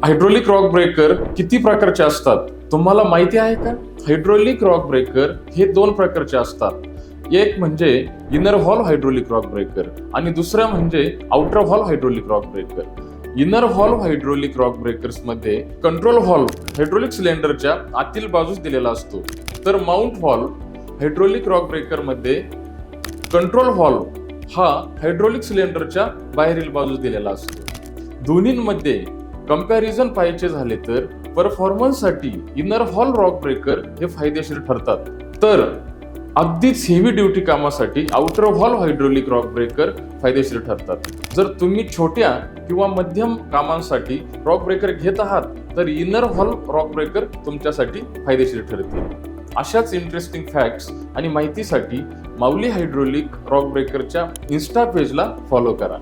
Hydraulic rock breaker किती प्रकारचे असतात तुम्हाला माहिती आहे का? हायड्रोलिक रॉक ब्रेकर हे दोन प्रकारचे असतात. एक म्हणजे inner hall hydraulic rock breaker आणि दुसरा म्हणजे outer hall hydraulic rock breaker. Inner hall hydraulic rock breakers मध्ये कंट्रोल हॉल हायड्रोलिक सिलेंडरच्या आतील बाजूस दिलेला असतो, तर mount hall hydraulic rock breaker मध्ये कंट्रोल हॉल हा हायड्रोलिक सिलेंडरच्या बाहेरील बाजूस दिलेला असतो. दोन्हींमध्ये कंपॅरिझन पाहायचे झाले तर परफॉर्मन्ससाठी इनर हॉल रॉक ब्रेकर हे फायदेशीर ठरतात, तर अगदीच हेवी ड्युटी कामासाठी outer hall hydraulic rock breaker फायदेशीर ठरतात. जर तुम्ही छोट्या किंवा मध्यम कामांसाठी रॉक ब्रेकर घेत आहात तर इनर हॉल रॉक ब्रेकर तुमच्यासाठी फायदेशीर ठरतील. अशाच इंटरेस्टिंग फॅक्ट्स आणि माहितीसाठी माऊली हायड्रोलिक रॉक ब्रेकरच्या इन्स्टा पेजला फॉलो करा.